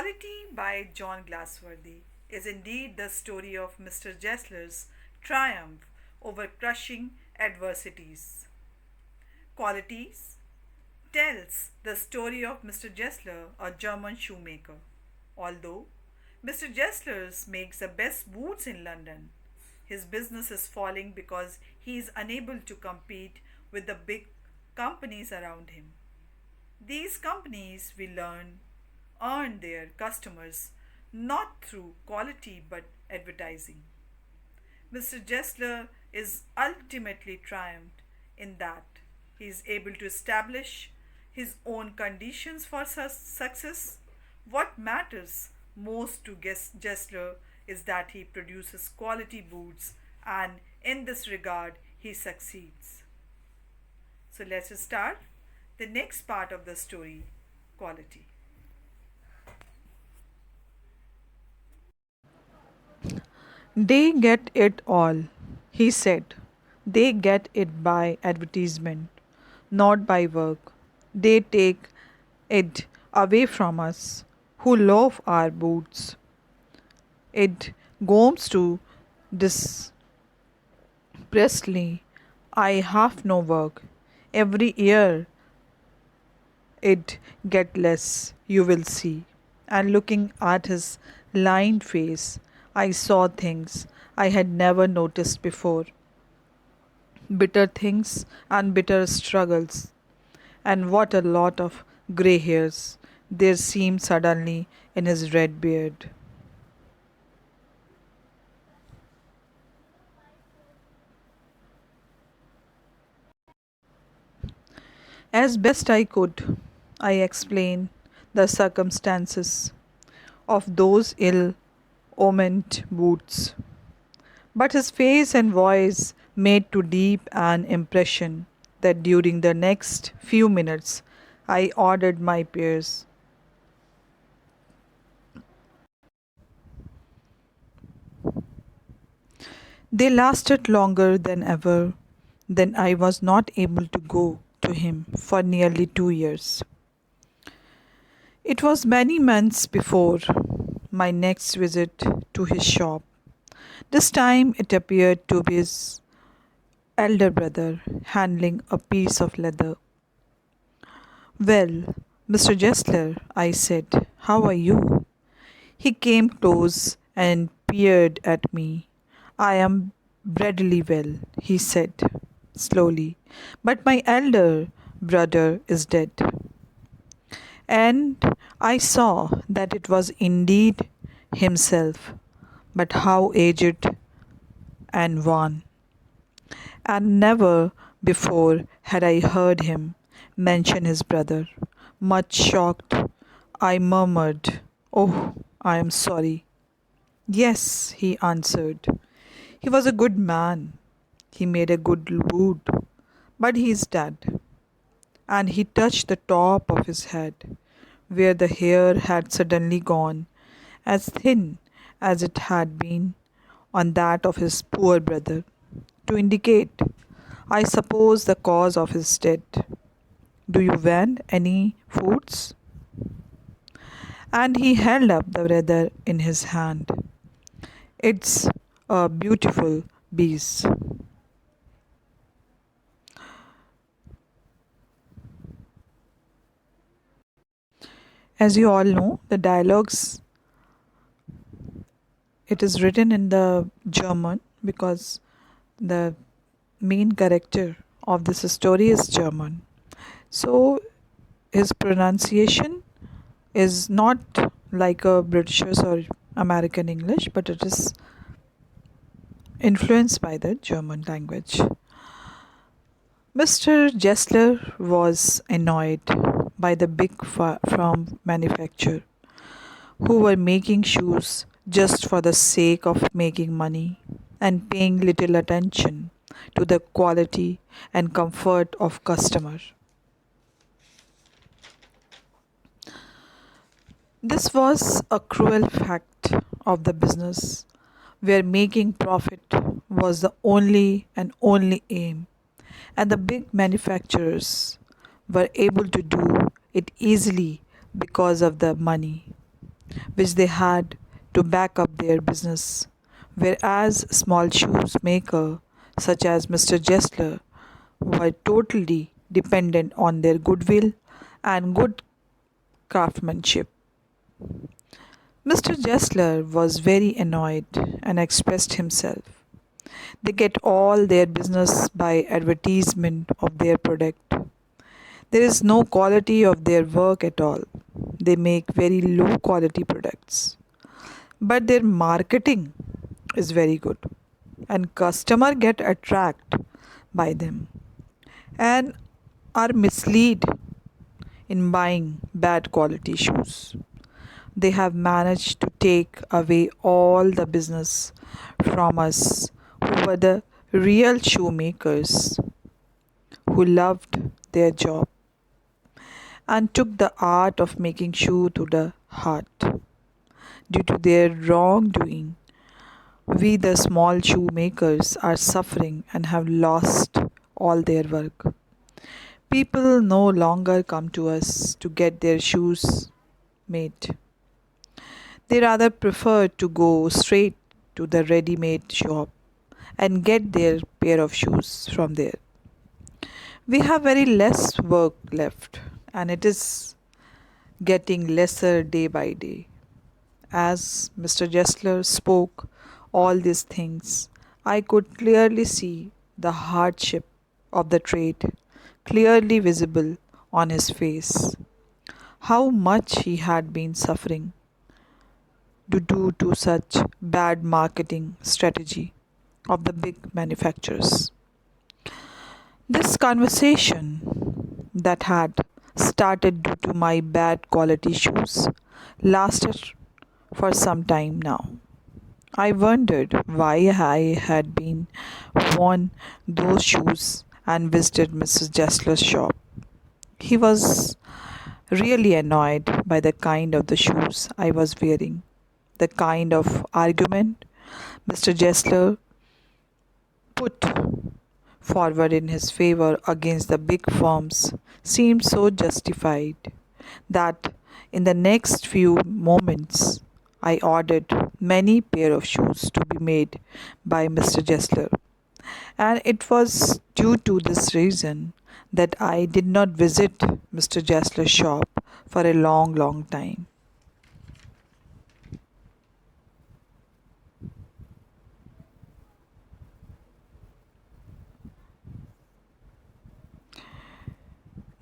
Quality by John Glassworthy is indeed the story of Mr. Jessler's triumph over crushing adversities. Qualities tells the story of Mr. Jessler, a German shoemaker. Although Mr. Jessler makes the best boots in London, his business is falling because he is unable to compete with the big companies around him. These companies, we learn, earn their customers not through quality but advertising. Mr. Jessler is ultimately triumphed in that he is able to establish his own conditions for success. What matters most to Jessler is that he produces quality boots, and in this regard he succeeds. So let's start the next part of the story, quality. They get it all, he said. They get it by advertisement, not by work. They take it away from us, who love our boots. It goes to this Presley. I have no work. Every year it get less, you will see. And looking at his lined face, I saw things I had never noticed before. Bitter things and bitter struggles. And what a lot of grey hairs there seemed suddenly in his red beard. As best I could, I explained the circumstances of those ill omened boots. But his face and voice made too deep an impression that during the next few minutes I ordered my pears. They lasted longer than ever. Then I was not able to go to him for nearly 2 years. It was many months before my next visit to his shop. This time it appeared to be his elder brother handling a piece of leather. Well, Mr. Jessler, I said, how are you? He came close and peered at me. I am readily well, he said slowly, but my elder brother is dead. And I saw that it was indeed himself, but how aged and wan. And never before had I heard him mention his brother. Much shocked, I murmured, oh, I am sorry. Yes, he answered. He was a good man. He made a good wood. But he is dead. And he touched the top of his head, where the hair had suddenly gone, as thin as it had been on that of his poor brother, to indicate, I suppose, the cause of his death. Do you want any foods? And he held up the leather in his hand. It's a beautiful piece. As you all know, the dialogues, it is written in the German because the main character of this story is German. So his pronunciation is not like a British or American English, but it is influenced by the German language. Mr. Jessler was annoyed by the big firm manufacturer who were making shoes just for the sake of making money and paying little attention to the quality and comfort of customer. This was a cruel fact of the business where making profit was the only aim, and the big manufacturers were able to do it easily because of the money. which they had to back up their business, whereas small shoes maker such as Mr. Jessler were totally dependent on their goodwill and good craftsmanship. Mr. Jessler was very annoyed and expressed himself. They get all their business by advertisement of their product. There is no quality of their work at all. They make very low quality products. But their marketing is very good and customer get attracted by them and are misled in buying bad quality shoes. They have managed to take away all the business from us who were the real shoemakers who loved their job and took the art of making shoe to the heart. Due to their wrongdoing, we the small shoemakers are suffering and have lost all their work. People no longer come to us to get their shoes made. They rather prefer to go straight to the ready made shop and get their pair of shoes from there. We have very less work left and it is getting lesser day by day. As Mr. Jessler spoke all these things, I could clearly see the hardship of the trade clearly visible on his face. How much he had been suffering due to such bad marketing strategy of the big manufacturers. This conversation that had started due to my bad quality shoes lasted for some time now. I wondered why I had been worn those shoes and visited Mrs. Jessler's shop. He was really annoyed by the kind of the shoes I was wearing. The kind of argument Mr. Jessler put forward in his favor against the big firms seemed so justified that in the next few moments I ordered many pair of shoes to be made by Mr. Jessler. And it was due to this reason that I did not visit Mr. Jessler's shop for a long time.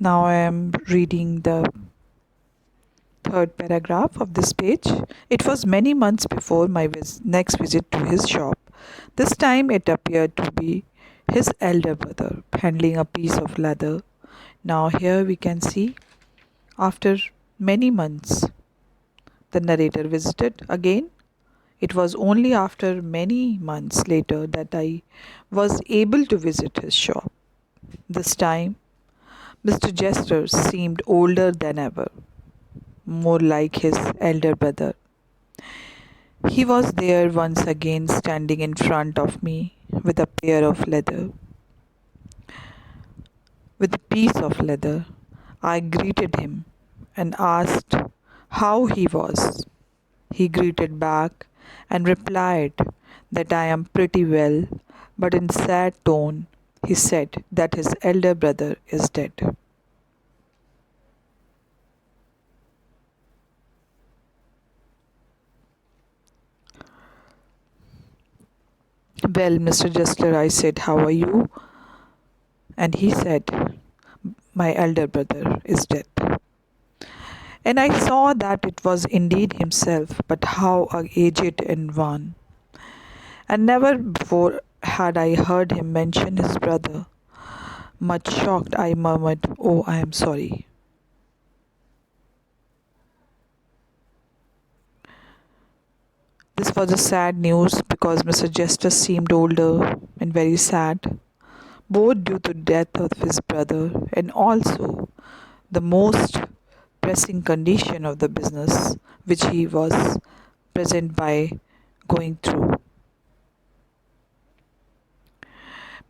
Now I am reading the third paragraph of this page. It was many months before my next visit to his shop. This time it appeared to be his elder brother handling a piece of leather. Now, here we can see after many months the narrator visited again. It was only after many months later that I was able to visit his shop. This time, Mr. Jester seemed older than ever, more like his elder brother. He was there once again standing in front of me with a pair of leather, with a piece of leather. I greeted him and asked how he was. He greeted back and replied that I am pretty well, but in sad tone he said that his elder brother is dead. Well, Mr. Jessler, I said, how are you? And he said, my elder brother is dead. And I saw that it was indeed himself, but how aged and wan. And never before had I heard him mention his brother. Much shocked, I murmured, oh, I am sorry. This was a sad news because Mr. Jester seemed older and very sad, both due to death of his brother and also the most pressing condition of the business which he was present by going through.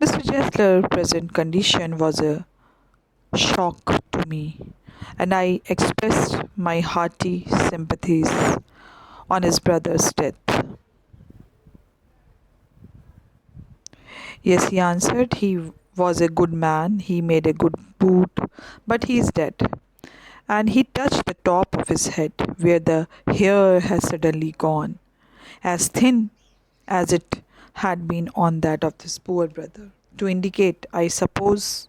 Mr. Jessler's present condition was a shock to me. and I expressed my hearty sympathies on his brother's death. Yes, he answered, he was a good man, he made a good boot, but he is dead. And he touched the top of his head, where the hair had suddenly gone, as thin as it had been on that of his poor brother, to indicate, I suppose,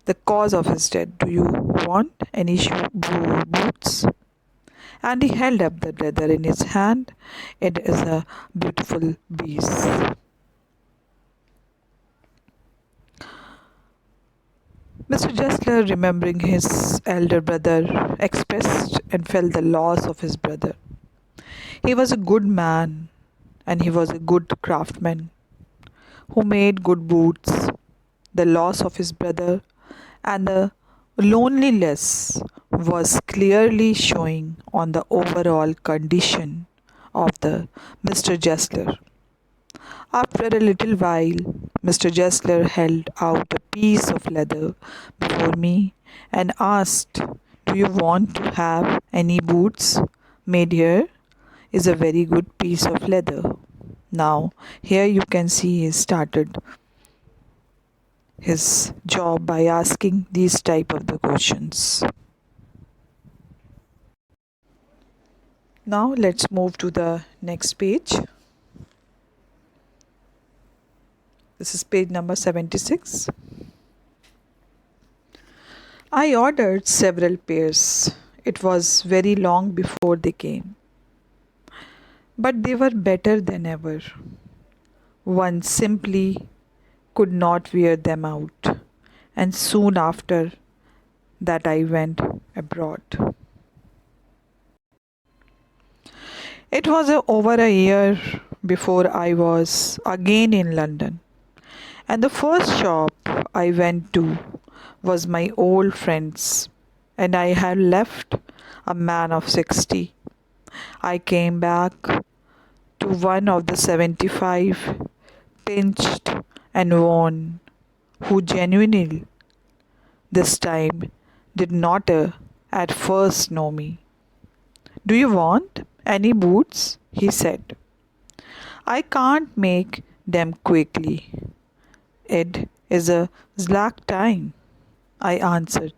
the cause of his death. Do you want any boots? And he held up the leather in his hand. It is a beautiful piece. Mr. Jessler, remembering his elder brother, expressed and felt the loss of his brother. He was a good man and he was a good craftsman who made good boots. The loss of his brother and the loneliness was clearly showing on the overall condition of the Mr. Jessler. After a little while, Mr. Jessler held out a piece of leather before me and asked, do you want to have any boots made here? Is a very good piece of leather. Now, here you can see he started his job by asking these type of the questions. Now let's move to the next page. This is page number 76. I ordered several pairs. It was very long before they came, but they were better than ever. One simply could not wear them out, and soon after that I went abroad. It was over a year before I was again in London, and the first shop I went to was my old friend's, and I had left a man of 60. I came back to one of the 75, pinched and worn, who genuinely this time did not at first know me. Do you want any boots? He said. I can't make them quickly. It is a slack time, I answered.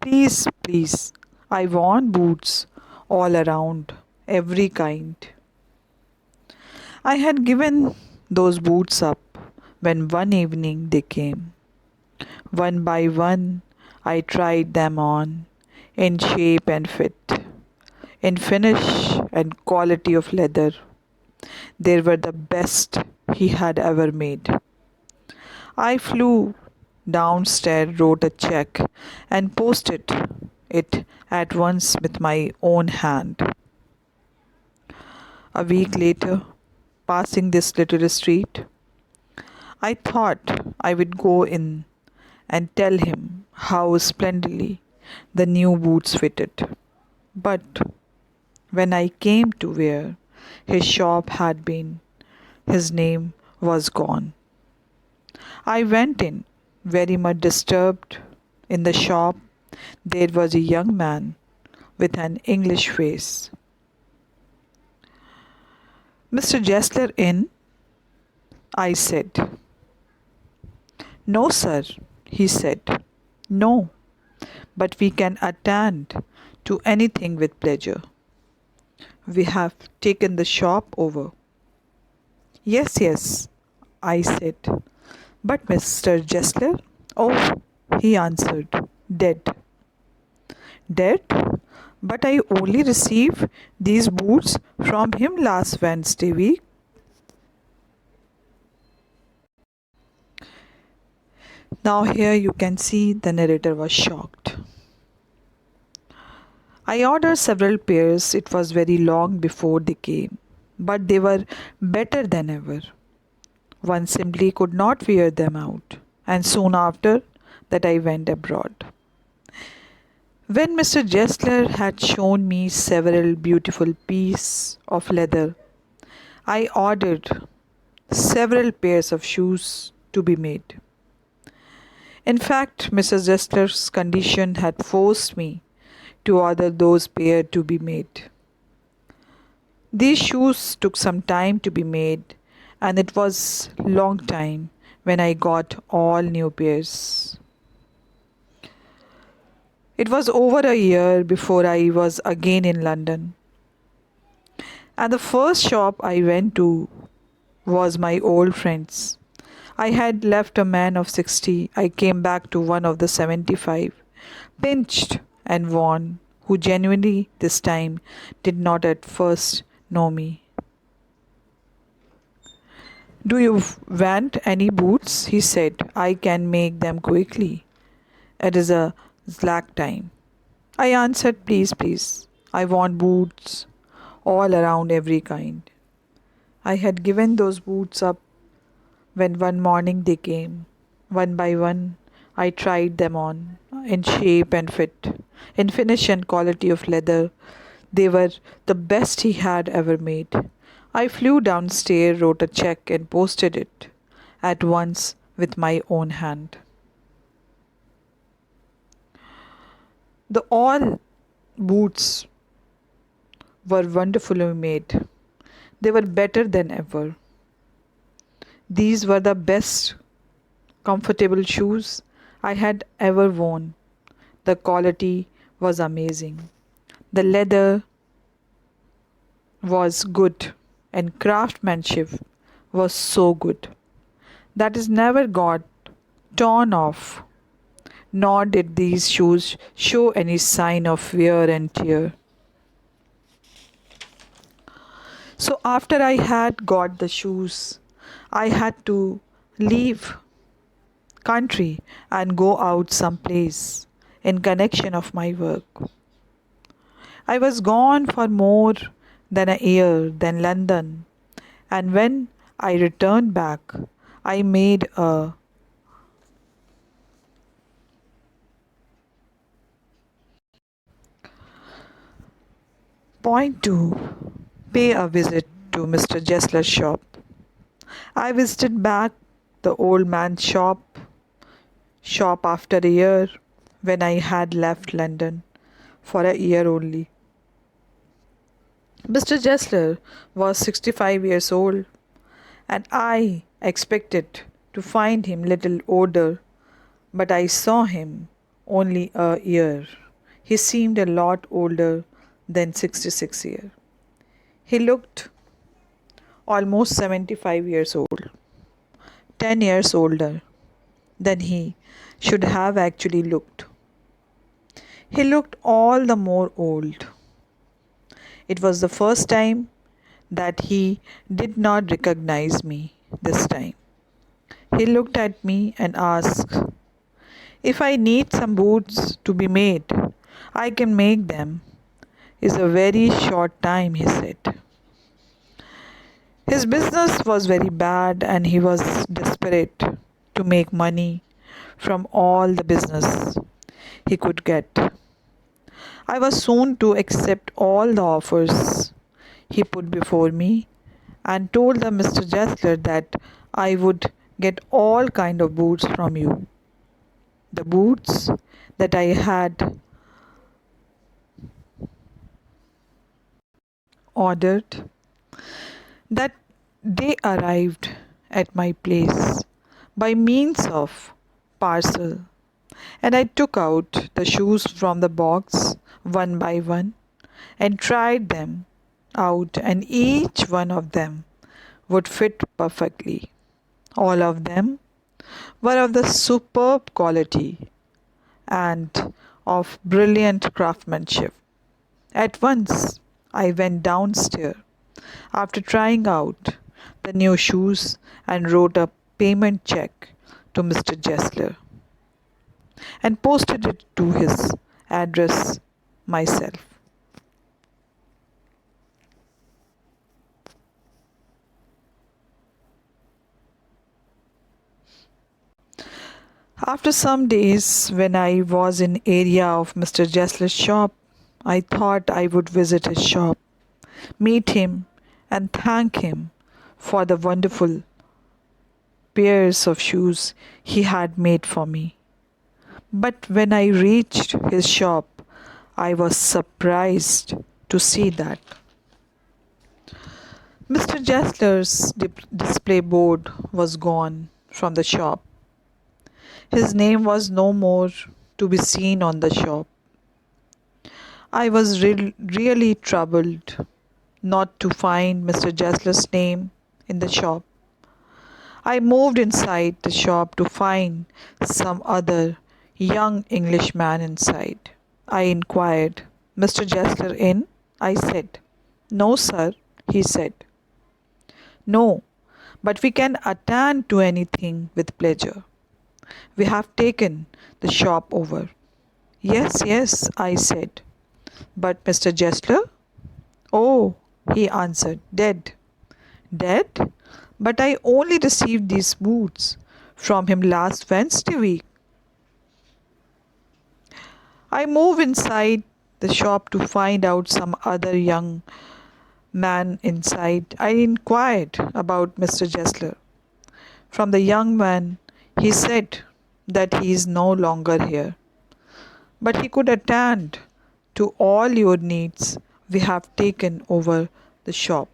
Please, please, I want boots all around, every kind. I had given those boots up when one evening they came. One by one, I tried them on, in shape and fit, in finish and quality of leather. They were the best he had ever made. I flew downstairs, wrote a check, and posted it at once with my own hand. A week later, passing this little street, I thought I would go in and tell him how splendidly the new boots fitted. But when I came to where his shop had been, his name was gone. I went in, very much disturbed. In the shop, there was a young man with an English face. Mr. Jessler in? I said. No, sir, he said. No, but we can attend to anything with pleasure. We have taken the shop over. Yes, yes, I said. But Mr. Jessler? Oh, he answered, dead. Dead? But I only received these boots from him last Wednesday week. Now here you can see the narrator was shocked. I ordered several pairs. It was very long before they came, but they were better than ever. One simply could not wear them out, and soon after that I went abroad. When Mr. Jessler had shown me several beautiful pieces of leather, I ordered several pairs of shoes to be made. In fact, Mrs. Destler's condition had forced me to order those pair to be made. These shoes took some time to be made, and it was long time when I got all new pairs. It was over a year before I was again in London, and the first shop I went to was my old friend's. I had left a man of 60. I came back to one of the 75, pinched and worn, who genuinely this time did not at first know me. Do you want any boots? He said. I can make them quickly. It is a slack time. I answered, please, please. I want boots all around every kind. I had given those boots up when one morning they came. One by one, I tried them on, in shape and fit, in finish and quality of leather. They were the best he had ever made. I flew downstairs, wrote a check, and posted it at once with my own hand. The all boots were wonderfully made. They were better than ever. These were the best comfortable shoes I had ever worn. The quality was amazing. The leather was good, and craftsmanship was so good that it never got torn off, nor did these shoes show any sign of wear and tear. So, after I had got the shoes, I had to leave country and go out someplace in connection of my work. I was gone for more than a year than London, and when I returned back, I made a point to pay a visit to Mr. Jessler's shop. I visited back the old man's shop after a year when I had left London for a year only. Mr. Jessler was 65 years old, and I expected to find him little older, but I saw him only a year. He seemed a lot older than 66 years. He looked almost 75 years old, 10 years older than he should have actually looked. He looked all the more old. It was the first time that he did not recognize me this time. He looked at me and asked, if I need some boots to be made, I can make them. It's a very short time, he said. His business was very bad and he was desperate to make money from all the business he could get. I was soon to accept all the offers he put before me and told the Mr. Jessler that I would get all kind of boots from you. The boots that I had ordered, that they arrived at my place by means of parcel, and I took out the shoes from the box one by one and tried them out, and each one of them would fit perfectly. All of them were of the superb quality and of brilliant craftsmanship. At once I went downstairs after trying out the new shoes and wrote a payment check to Mr. Jessler and posted it to his address myself. After some days, when I was in area of Mr. Jessler's shop, I thought I would visit his shop, meet him, and thank him for the wonderful pairs of shoes he had made for me. But when I reached his shop, I was surprised to see that Mr. Jessler's display board was gone from the shop. His name was no more to be seen on the shop. I was really troubled not to find Mr. Jessler's name in the shop. I moved inside the shop to find some other young Englishman inside. I inquired, Mr. Jessler in? I said. No, sir, he said. No, but we can attend to anything with pleasure. We have taken the shop over. Yes, yes, I said. But Mr. Jessler? Oh, he answered, dead. Dead? But I only received these boots from him last Wednesday week. I moved inside the shop to find out some other young man inside. I inquired about Mr. Jessler. From the young man, he said that he is no longer here, but he could attend to all your needs. We have taken over the shop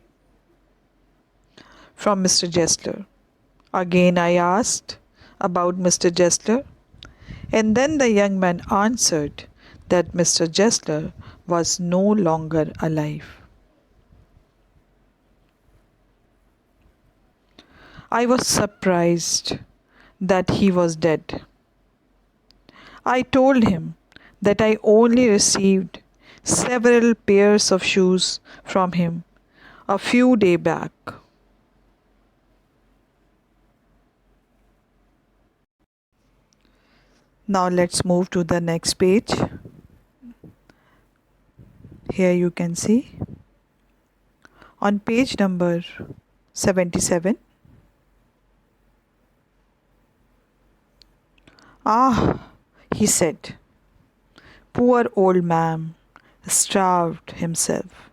from Mr. Jessler. Again, I asked about Mr. Jessler, and then the young man answered that Mr. Jessler was no longer alive. I was surprised that he was dead. I told him that I only received several pairs of shoes from him a few days back. Now let's move to the next page. Here you can see on page number 77. Ah, he said, poor old man starved himself.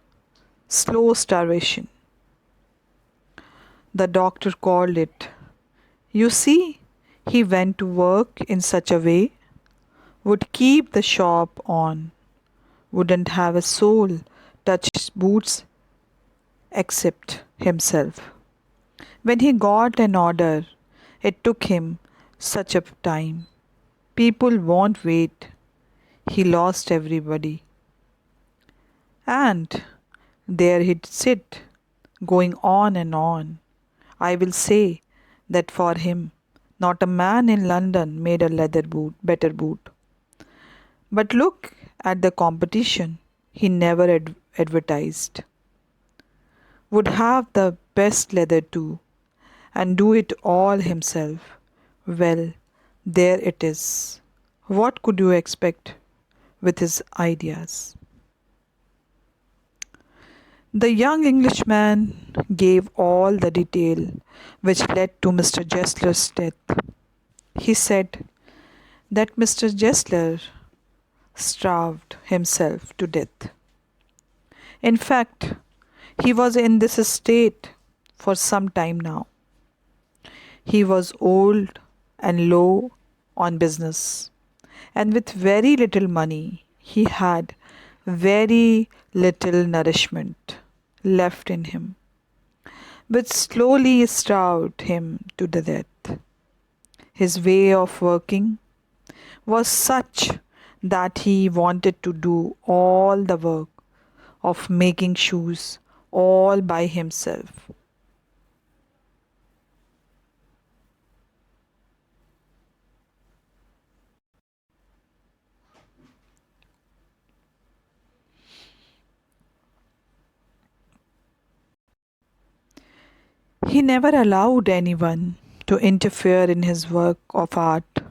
Slow starvation. The doctor called it. You see, he went to work in such a way, would keep the shop on, wouldn't have a soul touch his boots except himself. When he got an order, it took him such a time. People won't wait. He lost everybody. And there he'd sit, going on and on. I will say that for him, not a man in London made a better boot. But look at the competition. He never advertised. Would have the best leather too, and do it all himself. Well, there it is. What could you expect with his ideas? The young Englishman gave all the detail which led to Mr. Jessler's death. He said that Mr. Jessler starved himself to death. In fact, he was in this state for some time now. He was old and low on business, and with very little money, he had very little nourishment left in him, which slowly starved him to the death. His way of working was such that he wanted to do all the work of making shoes all by himself. He never allowed anyone to interfere in his work of art,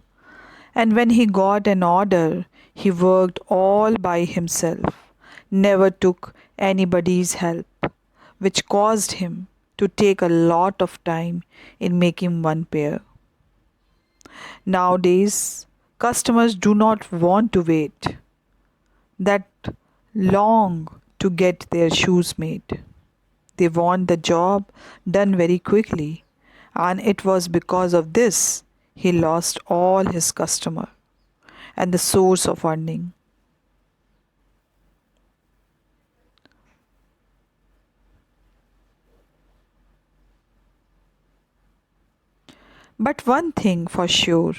and when he got an order, he worked all by himself, never took anybody's help, which caused him to take a lot of time in making one pair. Nowadays, customers do not want to wait that long to get their shoes made. They want the job done very quickly, and it was because of this he lost all his customers. and the source of earning. But one thing for sure,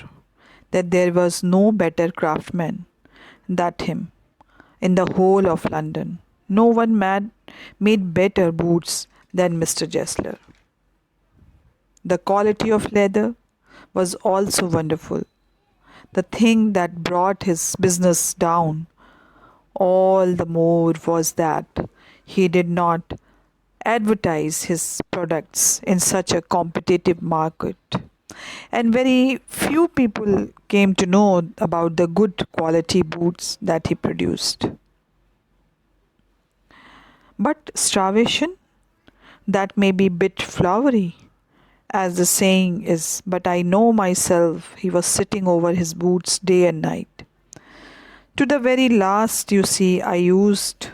that there was no better craftsman than him in the whole of London. No one man made better boots than Mr. Jessler. The quality of leather was also wonderful. The thing that brought his business down all the more was that he did not advertise his products in such a competitive market. And very few people came to know about the good quality boots that he produced. But starvation, that may be bit flowery, as the saying is, but I know myself he was sitting over his boots day and night. To the very last, you see, I used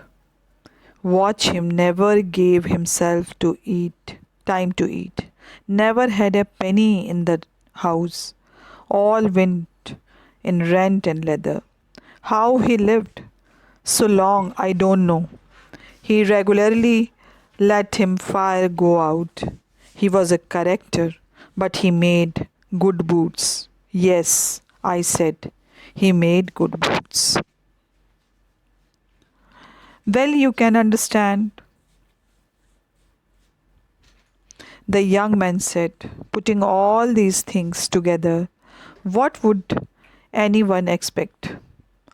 watch him, never gave himself to eat time to eat, never had a penny in the house, all went in rent and leather. How he lived so long I don't know. He regularly let him fire go out. He was a character, but he made good boots. Yes, I said, he made good boots. Well, you can understand, the young man said, putting all these things together. What would anyone expect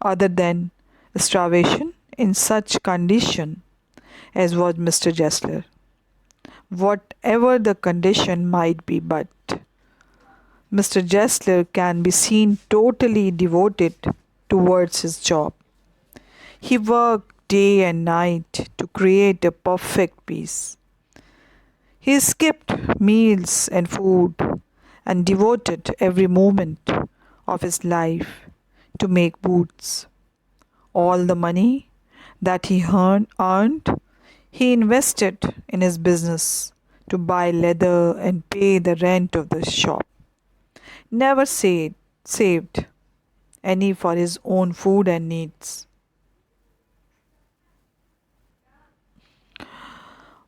other than starvation in such condition as was Mr. Jessler? Whatever the condition might be, but Mr. Jessler can be seen totally devoted towards his job. He worked day and night to create a perfect piece. He skipped meals and food and devoted every moment of his life to make boots. All the money that he earned, he invested in his business to buy leather and pay the rent of the shop. Never saved any for his own food and needs.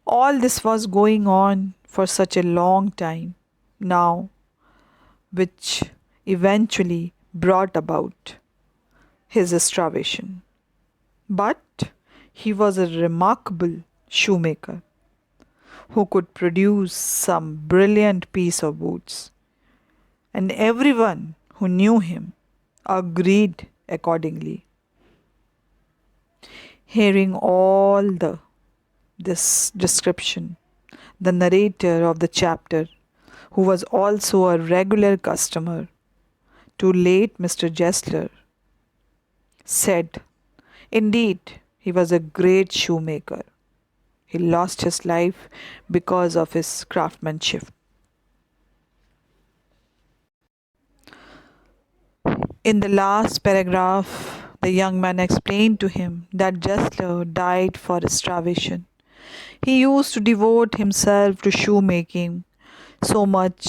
All this was going on for such a long time now, which eventually brought about his starvation. But he was a remarkable shoemaker who could produce some brilliant piece of boots, and everyone who knew him agreed accordingly. Hearing all this description, the narrator of the chapter, who was also a regular customer to late Mr. Jessler, said, indeed, he was a great shoemaker. He lost his life because of his craftsmanship. In the last paragraph, the young man explained to him that Jessler died for starvation. He used to devote himself to shoemaking so much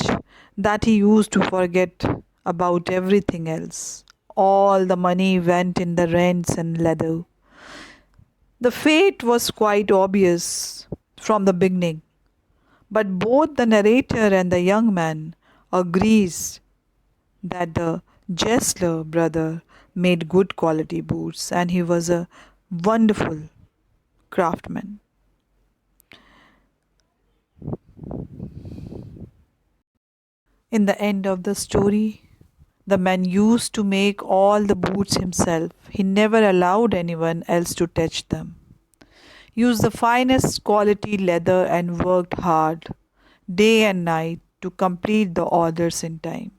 that he used to forget about everything else. All the money went in the rents and leather. The fate was quite obvious from the beginning, but both the narrator and the young man agrees that the Jessler brother made good quality boots and he was a wonderful craftsman. In the end of the story, the man used to make all the boots himself. He never allowed anyone else to touch them. Used the finest quality leather and worked hard, day and night, to complete the orders in time.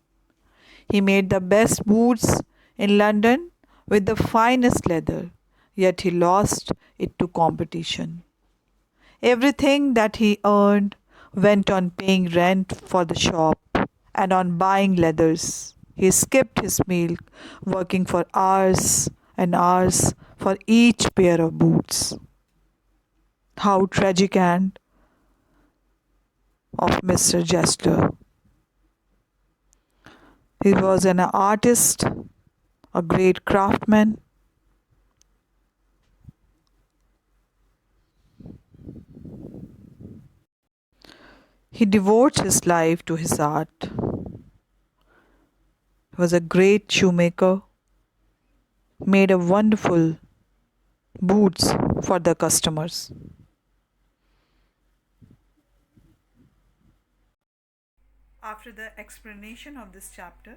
He made the best boots in London with the finest leather, yet he lost it to competition. Everything that he earned went on paying rent for the shop and on buying leathers. He skipped his meal, working for hours and hours for each pair of boots. How tragic and of Mr. Jester. He was an artist a great craftsman. He devotes his life to his art. He was a great shoemaker, made a wonderful boots for the customers. After the explanation of this chapter,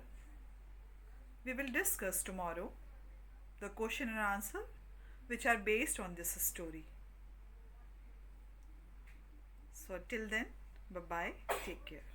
we will discuss tomorrow the question and answer which are based on this story. So, till then, bye bye, take care.